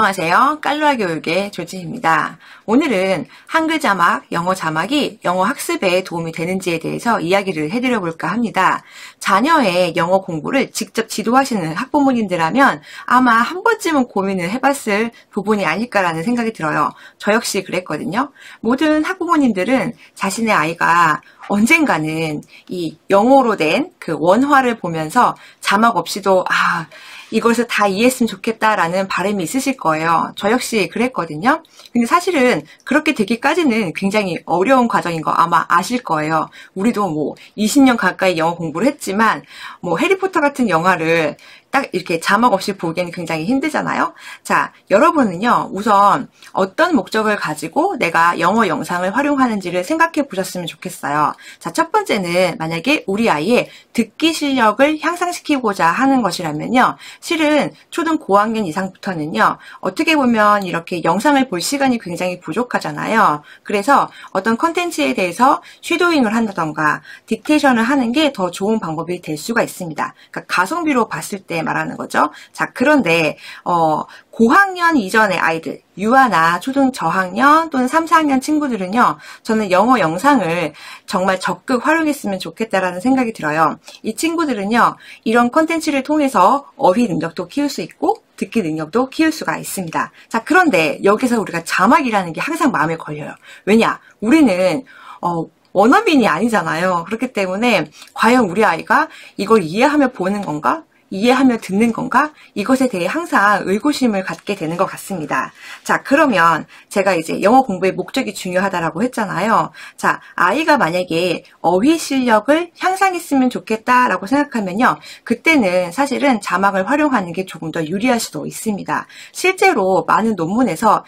안녕하세요. 깔루아 교육의 조진입니다. 오늘은 한글 자막, 영어 자막이 영어 학습에 도움이 되는지에 대해서 이야기를 해드려 볼까 합니다. 자녀의 영어 공부를 직접 지도하시는 학부모님들하면 아마 한 번쯤은 고민을 해봤을 부분이 아닐까라는 생각이 들어요. 저 역시 그랬거든요. 모든 학부모님들은 자신의 아이가 언젠가는 이 영어로 된 그 원화를 보면서 자막 없이도 이것을 다 이해했으면 좋겠다라는 바람이 있으실 거예요. 저 역시 그랬거든요. 근데 사실은 그렇게 되기까지는 굉장히 어려운 과정인 거 아마 아실 거예요. 우리도 20년 가까이 영어 공부를 했지만 해리포터 같은 영화를 딱 이렇게 자막 없이 보기에는 굉장히 힘들잖아요. 자, 여러분은요, 우선 어떤 목적을 가지고 내가 영어 영상을 활용하는지를 생각해 보셨으면 좋겠어요. 자, 첫 번째는 만약에 우리 아이의 듣기 실력을 향상시키고자 하는 것이라면요, 실은 초등 고학년 이상부터는요, 어떻게 보면 이렇게 영상을 볼 시간이 굉장히 부족하잖아요. 그래서 어떤 컨텐츠에 대해서 쉐도잉을 한다던가 딕테이션을 하는 게 더 좋은 방법이 될 수가 있습니다. 그러니까 가성비로 봤을 때 말하는 거죠. 자, 그런데 고학년 이전의 아이들, 유아나 초등 저학년 또는 3, 4학년 친구들은요, 저는 영어 영상을 정말 적극 활용했으면 좋겠다라는 생각이 들어요. 이 친구들은요, 이런 컨텐츠를 통해서 어휘 능력도 키울 수 있고 듣기 능력도 키울 수가 있습니다. 자, 그런데 여기서 우리가 자막이라는 게 항상 마음에 걸려요. 왜냐? 우리는 원어민이 아니잖아요. 그렇기 때문에 과연 우리 아이가 이걸 이해하며 보는 건가? 이해하며 듣는 건가? 이것에 대해 항상 의구심을 갖게 되는 것 같습니다. 자, 그러면 제가 이제 영어 공부의 목적이 중요하다라고 했잖아요. 자, 아이가 만약에 어휘 실력을 향상했으면 좋겠다라고 생각하면요, 그때는 사실은 자막을 활용하는 게 조금 더 유리할 수도 있습니다. 실제로 많은 논문에서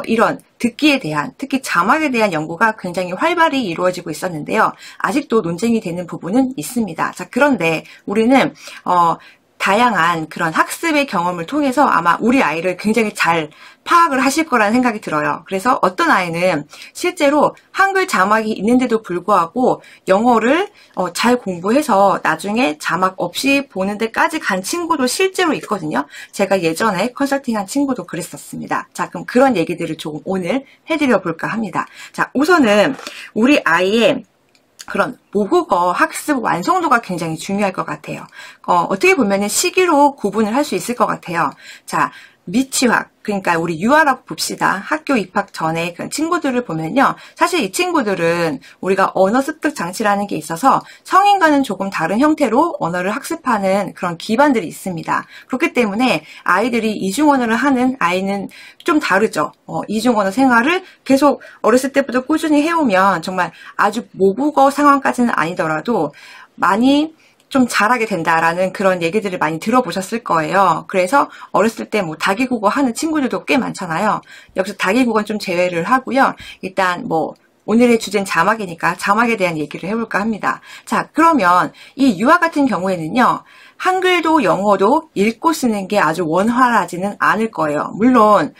이런 듣기에 대한, 특히 자막에 대한 연구가 굉장히 활발히 이루어지고 있었는데요. 아직도 논쟁이 되는 부분은 있습니다. 자, 그런데 우리는 다양한 그런 학습의 경험을 통해서 아마 우리 아이를 굉장히 잘 파악을 하실 거라는 생각이 들어요. 그래서 어떤 아이는 실제로 한글 자막이 있는데도 불구하고 영어를 잘 공부해서 나중에 자막 없이 보는 데까지 간 친구도 실제로 있거든요. 제가 예전에 컨설팅한 친구도 그랬었습니다. 자, 그럼 그런 얘기들을 조금 오늘 해드려 볼까 합니다. 자, 우선은 우리 아이의 그런 모국어 학습 완성도가 굉장히 중요할 것 같아요. 어떻게 보면은 시기로 구분을 할 수 있을 것 같아요. 자, 미취학, 그러니까 우리 유아라고 봅시다. 학교 입학 전에 그런 친구들을 보면요, 사실 이 친구들은 우리가 언어 습득 장치라는 게 있어서 성인과는 조금 다른 형태로 언어를 학습하는 그런 기반들이 있습니다. 그렇기 때문에 아이들이 이중언어를 하는 아이는 좀 다르죠. 이중언어 생활을 계속 어렸을 때부터 꾸준히 해오면 정말 아주 모국어 상황까지는 아니더라도 많이 좀 잘하게 된다라는 그런 얘기들을 많이 들어보셨을 거예요. 그래서 어렸을 때 다기국어 하는 친구들도 꽤 많잖아요. 여기서 다기국어는 좀 제외를 하고요. 일단 오늘의 주제는 자막이니까 자막에 대한 얘기를 해볼까 합니다. 자, 그러면 이 유아 같은 경우에는요, 한글도 영어도 읽고 쓰는 게 아주 원활하지는 않을 거예요. 물론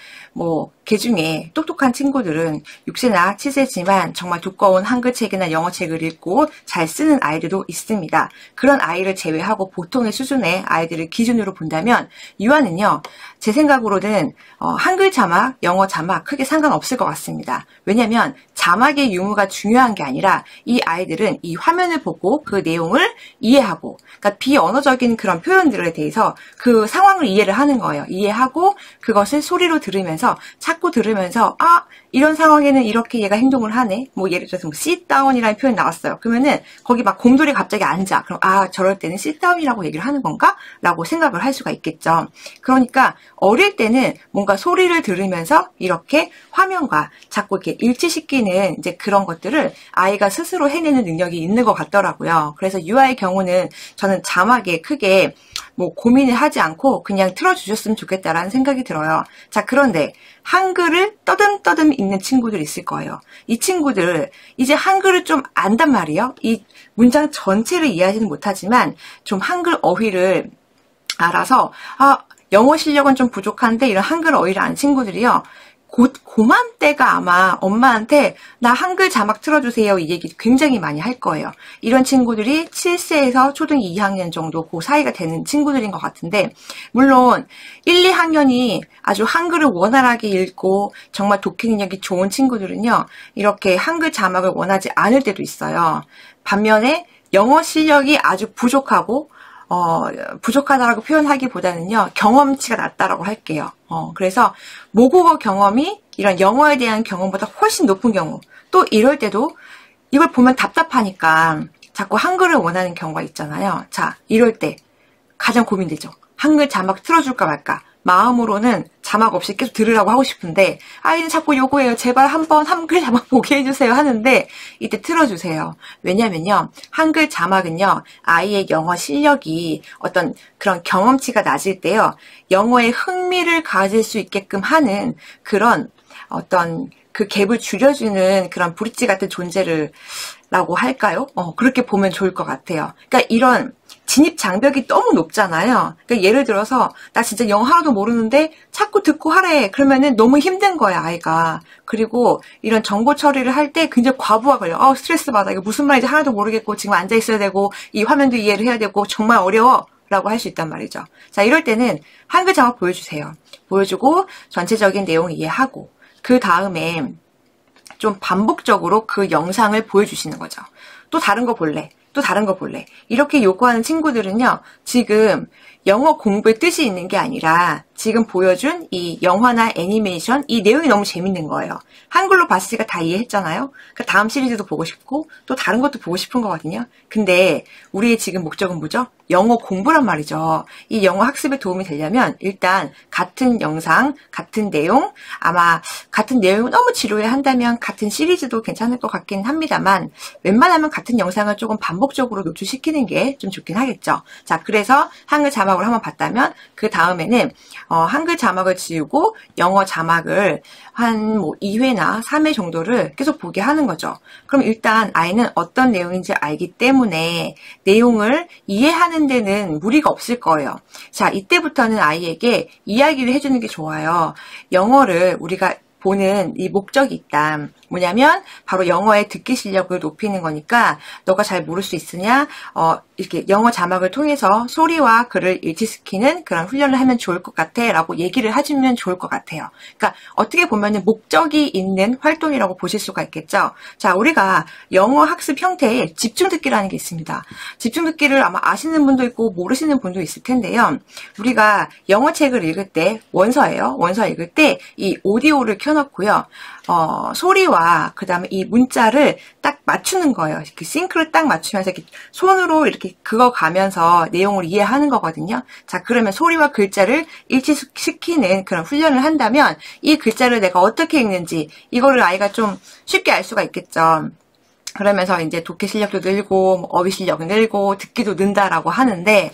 개 중에 똑똑한 친구들은 6세나 7세지만 정말 두꺼운 한글책이나 영어책을 읽고 잘 쓰는 아이들도 있습니다. 그런 아이를 제외하고 보통의 수준의 아이들을 기준으로 본다면 유아는요, 제 생각으로는 한글 자막, 영어 자막 크게 상관없을 것 같습니다. 왜냐하면 자막의 유무가 중요한 게 아니라 이 아이들은 이 화면을 보고 그 내용을 이해하고, 그러니까 비언어적인 그런 표현들에 대해서 그 상황을 이해를 하는 거예요. 이해하고 그것을 소리로 들으면서 자꾸 들으면서 이런 상황에는 이렇게 얘가 행동을 하네. 예를 들어서 sit down이라는 표현이 나왔어요. 그러면은 거기 곰돌이 갑자기 앉아. 그럼 저럴 때는 sit down이라고 얘기를 하는 건가? 라고 생각을 할 수가 있겠죠. 그러니까 어릴 때는 뭔가 소리를 들으면서 이렇게 화면과 자꾸 이렇게 일치시키는 이제 그런 것들을 아이가 스스로 해내는 능력이 있는 것 같더라고요. 그래서 유아의 경우는 저는 자막에 크게 고민을 하지 않고 그냥 틀어주셨으면 좋겠다라는 생각이 들어요. 자, 그런데 한글을 떠듬떠듬 읽는 친구들이 있을 거예요. 이 친구들 이제 한글을 좀 안단 말이에요. 이 문장 전체를 이해하지는 못하지만 좀 한글 어휘를 알아서 영어 실력은 좀 부족한데 이런 한글 어휘를 아는 친구들이요, 고맘때가 아마 엄마한테 나 한글 자막 틀어주세요 이 얘기 굉장히 많이 할 거예요. 이런 친구들이 7세에서 초등 2학년 정도 그 사이가 되는 친구들인 것 같은데, 물론 1, 2학년이 아주 한글을 원활하게 읽고 정말 독해 능력이 좋은 친구들은요, 이렇게 한글 자막을 원하지 않을 때도 있어요. 반면에 영어 실력이 아주 부족하고 부족하다라고 표현하기보다는요, 경험치가 낮다라고 할게요. 그래서 모국어 경험이 이런 영어에 대한 경험보다 훨씬 높은 경우, 또 이럴 때도 이걸 보면 답답하니까 자꾸 한글을 원하는 경우가 있잖아요. 자, 이럴 때 가장 고민되죠. 한글 자막 틀어줄까 말까. 마음으로는 자막 없이 계속 들으라고 하고 싶은데 아이는 자꾸 요구해요. 제발 한번 한글 자막 보게 해주세요 하는데, 이때 틀어주세요. 왜냐면요, 한글 자막은요, 아이의 영어 실력이 어떤 그런 경험치가 낮을 때요, 영어에 흥미를 가질 수 있게끔 하는 그런 어떤 그 갭을 줄여주는 그런 브릿지 같은 존재를 라고 할까요? 그렇게 보면 좋을 것 같아요. 그러니까 이런 진입 장벽이 너무 높잖아요. 그러니까 예를 들어서 나 진짜 영어 하나도 모르는데 자꾸 듣고 하래. 그러면은 너무 힘든 거야, 아이가. 그리고 이런 정보 처리를 할 때 굉장히 과부하 걸려. 스트레스 받아. 이거 무슨 말인지 하나도 모르겠고 지금 앉아 있어야 되고 이 화면도 이해를 해야 되고 정말 어려워. 라고 할 수 있단 말이죠. 자, 이럴 때는 한글 자막 보여주세요. 보여주고 전체적인 내용 이해하고 그 다음에 좀 반복적으로 그 영상을 보여주시는 거죠. 또 다른 거 볼래? 또 다른 거 볼래? 이렇게 요구하는 친구들은요, 지금 영어 공부에 뜻이 있는 게 아니라 지금 보여준 이 영화나 애니메이션, 이 내용이 너무 재밌는 거예요. 한글로 봤으니까 다 이해했잖아요. 그 다음 시리즈도 보고 싶고 또 다른 것도 보고 싶은 거거든요. 근데 우리의 지금 목적은 뭐죠? 영어 공부란 말이죠. 이 영어 학습에 도움이 되려면 일단 같은 영상, 같은 내용, 아마 같은 내용을 너무 지루해 한다면 같은 시리즈도 괜찮을 것 같긴 합니다만, 웬만하면 같은 영상을 조금 반복적으로 노출시키는 게 좀 좋긴 하겠죠. 자, 그래서 한글 자막으로 한번 봤다면 그 다음에는 한글 자막을 지우고 영어 자막을 한 2회나 3회 정도를 계속 보게 하는 거죠. 그럼 일단 아이는 어떤 내용인지 알기 때문에 내용을 이해하는 데는 무리가 없을 거예요. 자, 이때부터는 아이에게 이야기를 해주는 게 좋아요. 영어를 우리가 보는 이 목적이 있다. 뭐냐면 바로 영어의 듣기 실력을 높이는 거니까 너가 잘 모를 수 있으냐, 이렇게 영어 자막을 통해서 소리와 글을 일치시키는 그런 훈련을 하면 좋을 것 같아 라고 얘기를 해주면 좋을 것 같아요. 그러니까 어떻게 보면은 목적이 있는 활동이라고 보실 수가 있겠죠. 자, 우리가 영어 학습 형태에 집중 듣기라는 게 있습니다. 집중 듣기를 아마 아시는 분도 있고 모르시는 분도 있을 텐데요. 우리가 영어 책을 읽을 때, 원서예요. 원서 읽을 때 이 오디오를 켜놓고요. 소리와 그 다음에 이 문자를 딱 맞추는 거예요. 이렇게 싱크를 딱 맞추면서 이렇게 손으로 이렇게 그어가면서 내용을 이해하는 거거든요. 자, 그러면 소리와 글자를 일치시키는 그런 훈련을 한다면 이 글자를 내가 어떻게 읽는지 이거를 아이가 좀 쉽게 알 수가 있겠죠. 그러면서 이제 독해 실력도 늘고 어휘 실력이 늘고 듣기도 는다라고 하는데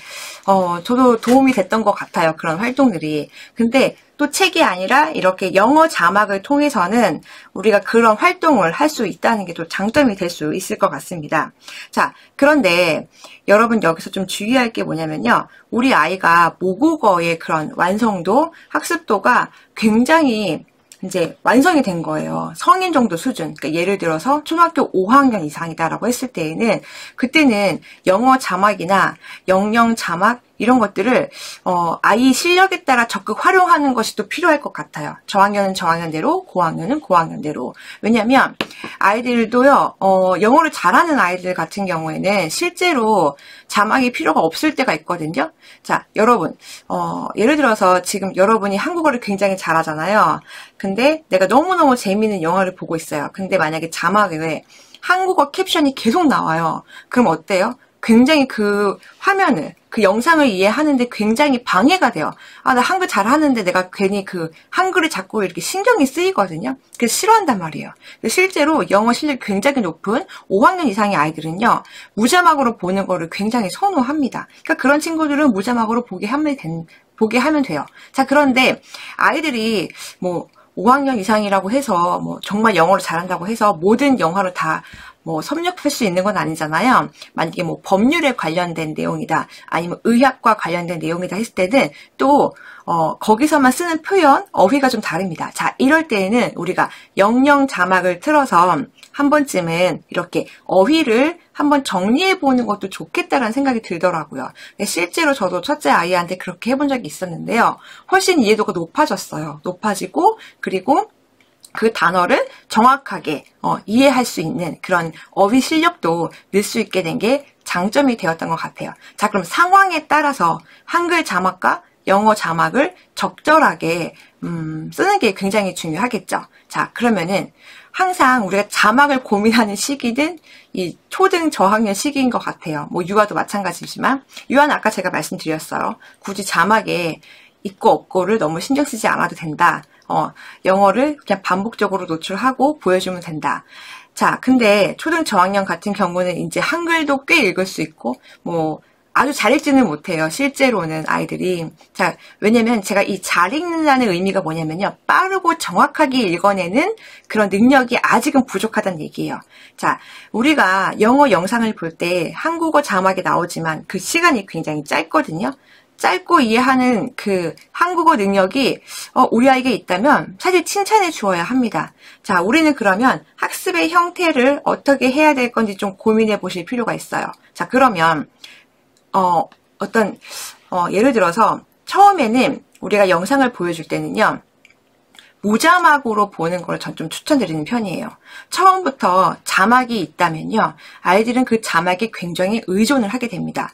저도 도움이 됐던 것 같아요. 그런 활동들이. 근데 또 책이 아니라 이렇게 영어 자막을 통해서는 우리가 그런 활동을 할 수 있다는 게 또 장점이 될 수 있을 것 같습니다. 자, 그런데 여러분 여기서 좀 주의할 게 뭐냐면요. 우리 아이가 모국어의 그런 완성도, 학습도가 굉장히 이제 완성이 된 거예요. 성인 정도 수준. 그러니까 예를 들어서 초등학교 5학년 이상이다라고 했을 때에는 그때는 영어 자막이나 영영 자막 이런 것들을 아이 실력에 따라 적극 활용하는 것이 또 필요할 것 같아요. 저학년은 저학년대로, 고학년은 고학년대로. 왜냐하면 아이들도요, 영어를 잘하는 아이들 같은 경우에는 실제로 자막이 필요가 없을 때가 있거든요. 자, 여러분, 예를 들어서 지금 여러분이 한국어를 굉장히 잘하잖아요. 근데 내가 너무너무 재미있는 영화를 보고 있어요. 근데 만약에 자막에 한국어 캡션이 계속 나와요. 그럼 어때요? 굉장히 그 화면을, 그 영상을 이해하는데 굉장히 방해가 돼요. 나 한글 잘하는데 내가 괜히 그 한글을 자꾸 이렇게 신경이 쓰이거든요. 그래서 싫어한단 말이에요. 실제로 영어 실력이 굉장히 높은 5학년 이상의 아이들은요, 무자막으로 보는 거를 굉장히 선호합니다. 그러니까 그런 친구들은 무자막으로 보게 하면 돼요. 자, 그런데 아이들이 5학년 이상이라고 해서 정말 영어를 잘한다고 해서 모든 영화를 다 뭐 섭렵할 수 있는 건 아니잖아요. 만약에 뭐 법률에 관련된 내용이다, 아니면 의학과 관련된 내용이다 했을 때는 또 거기서만 쓰는 표현, 어휘가 좀 다릅니다. 자, 이럴 때에는 우리가 영영 자막을 틀어서 한 번쯤은 이렇게 어휘를 한번 정리해 보는 것도 좋겠다라는 생각이 들더라고요. 실제로 저도 첫째 아이한테 그렇게 해본 적이 있었는데요. 훨씬 이해도가 높아졌어요. 높아지고, 그리고 그 단어를 정확하게 이해할 수 있는 그런 어휘 실력도 늘 수 있게 된 게 장점이 되었던 것 같아요. 자, 그럼 상황에 따라서 한글 자막과 영어 자막을 적절하게 쓰는 게 굉장히 중요하겠죠. 자, 그러면은 항상 우리가 자막을 고민하는 시기는 이 초등 저학년 시기인 것 같아요. 뭐 유아도 마찬가지지만, 유아는 아까 제가 말씀드렸어요. 굳이 자막에 있고 없고를 너무 신경 쓰지 않아도 된다. 영어를 그냥 반복적으로 노출하고 보여주면 된다. 자, 근데 초등 저학년 같은 경우는 이제 한글도 꽤 읽을 수 있고, 뭐 아주 잘 읽지는 못해요. 실제로는 아이들이. 자, 왜냐면 제가 이 잘 읽는다는 의미가 뭐냐면요. 빠르고 정확하게 읽어내는 그런 능력이 아직은 부족하다는 얘기예요. 자, 우리가 영어 영상을 볼 때 한국어 자막이 나오지만 그 시간이 굉장히 짧거든요. 짧고 이해하는 그 한국어 능력이 우리 아이에게 있다면 사실 칭찬해 주어야 합니다. 자, 우리는 그러면 학습의 형태를 어떻게 해야 될 건지 좀 고민해 보실 필요가 있어요. 자, 그러면 예를 들어서 처음에는 우리가 영상을 보여줄 때는요, 무자막으로 보는 걸 전 좀 추천드리는 편이에요. 처음부터 자막이 있다면요, 아이들은 그 자막에 굉장히 의존을 하게 됩니다.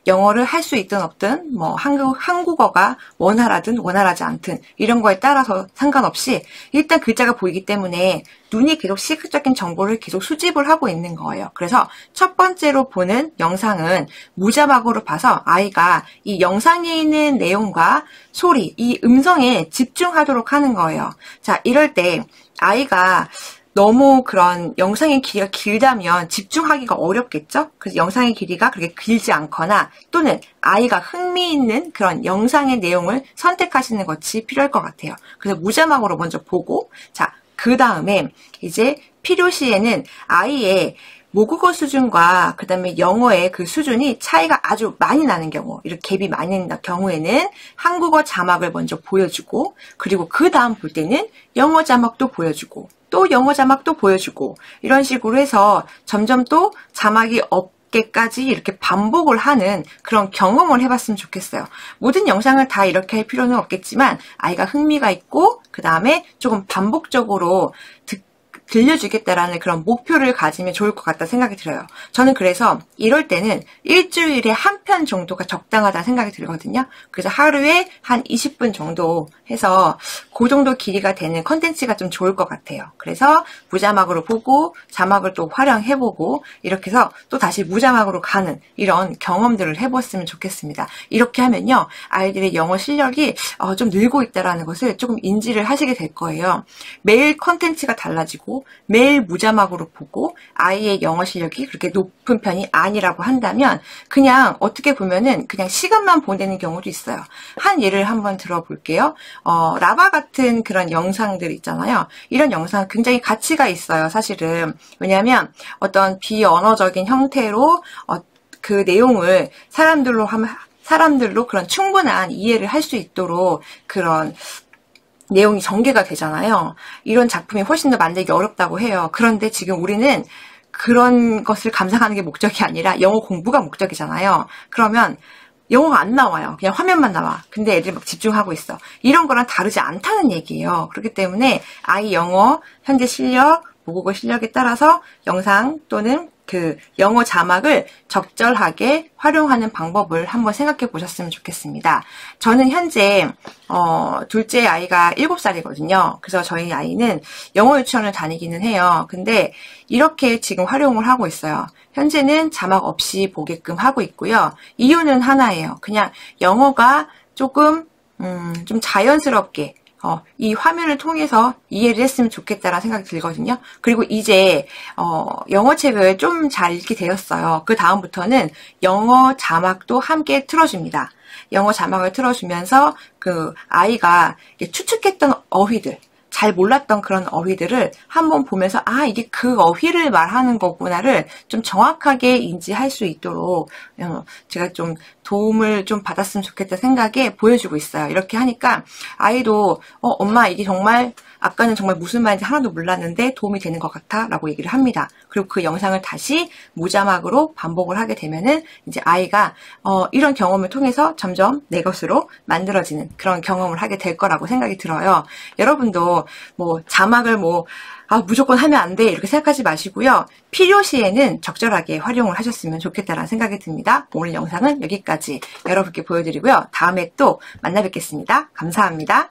영어를 할 수 있든 없든, 뭐 한국어가 원활하든 원활하지 않든 이런 거에 따라서 상관없이 일단 글자가 보이기 때문에 눈이 계속 시각적인 정보를 계속 수집을 하고 있는 거예요. 그래서 첫 번째로 보는 영상은 무자막으로 봐서 아이가 이 영상에 있는 내용과 소리, 이 음성에 집중하도록 하는 거예요. 자, 이럴 때 아이가 너무 그런 영상의 길이가 길다면 집중하기가 어렵겠죠? 그래서 영상의 길이가 그렇게 길지 않거나, 또는 아이가 흥미있는 그런 영상의 내용을 선택하시는 것이 필요할 것 같아요. 그래서 무자막으로 먼저 보고, 자, 그 다음에 이제 필요시에는 아이의 모국어 수준과 그 다음에 영어의 그 수준이 차이가 아주 많이 나는 경우, 이렇게 갭이 많이 나는 경우에는 한국어 자막을 먼저 보여주고, 그리고 그 다음 볼 때는 영어 자막도 보여주고, 또 영어 자막도 보여주고, 이런 식으로 해서 점점 또 자막이 없게까지 이렇게 반복을 하는 그런 경험을 해봤으면 좋겠어요. 모든 영상을 다 이렇게 할 필요는 없겠지만 아이가 흥미가 있고, 그 다음에 조금 반복적으로 들려주겠다라는 그런 목표를 가지면 좋을 것 같다 생각이 들어요. 저는 그래서 이럴 때는 일주일에 한 편 정도가 적당하다는 생각이 들거든요. 그래서 하루에 한 20분 정도 해서 그 정도 길이가 되는 컨텐츠가 좀 좋을 것 같아요. 그래서 무자막으로 보고 자막을 또 활용해보고, 이렇게 해서 또 다시 무자막으로 가는 이런 경험들을 해봤으면 좋겠습니다. 이렇게 하면요, 아이들의 영어 실력이 좀 늘고 있다는 것을 조금 인지를 하시게 될 거예요. 매일 컨텐츠가 달라지고 매일 무자막으로 보고 아이의 영어 실력이 그렇게 높은 편이 아니라고 한다면, 그냥 어떻게 보면은 그냥 시간만 보내는 경우도 있어요. 한 예를 한번 들어볼게요. 라바 같은 그런 영상들 있잖아요. 이런 영상 굉장히 가치가 있어요, 사실은. 왜냐하면 어떤 비언어적인 형태로 그 내용을 사람들로 그런 충분한 이해를 할 수 있도록 그런 내용이 전개가 되잖아요. 이런 작품이 훨씬 더 만들기 어렵다고 해요. 그런데 지금 우리는 그런 것을 감상하는 게 목적이 아니라 영어 공부가 목적이잖아요. 그러면 영어가 안 나와요. 그냥 화면만 나와. 근데 애들이 막 집중하고 있어. 이런 거랑 다르지 않다는 얘기예요. 그렇기 때문에 아이 영어 현재 실력, 모국어 실력에 따라서 영상 또는 그 영어 자막을 적절하게 활용하는 방법을 한번 생각해 보셨으면 좋겠습니다. 저는 현재 둘째 아이가 7살이거든요. 그래서 저희 아이는 영어 유치원을 다니기는 해요. 근데 이렇게 지금 활용을 하고 있어요. 현재는 자막 없이 보게끔 하고 있고요. 이유는 하나예요. 그냥 영어가 조금 좀 자연스럽게 이 화면을 통해서 이해를 했으면 좋겠다라는 생각이 들거든요. 그리고 이제 영어 책을 좀 잘 읽게 되었어요. 그 다음부터는 영어 자막도 함께 틀어줍니다. 영어 자막을 틀어주면서 그 아이가 추측했던 어휘들, 잘 몰랐던 그런 어휘들을 한번 보면서 아 이게 그 어휘를 말하는 거구나를 좀 정확하게 인지할 수 있도록 제가 좀 도움을 좀 받았으면 좋겠다 생각에 보여주고 있어요. 이렇게 하니까 아이도 엄마 이게 정말 아까는 정말 무슨 말인지 하나도 몰랐는데 도움이 되는 것 같아 라고 얘기를 합니다. 그리고 그 영상을 다시 무자막으로 반복을 하게 되면은 이제 아이가 이런 경험을 통해서 점점 내 것으로 만들어지는 그런 경험을 하게 될 거라고 생각이 들어요. 여러분도 뭐 자막을 무조건 하면 안 돼 이렇게 생각하지 마시고요. 필요시에는 적절하게 활용을 하셨으면 좋겠다라는 생각이 듭니다. 오늘 영상은 여기까지 여러분께 보여드리고요. 다음에 또 만나 뵙겠습니다. 감사합니다.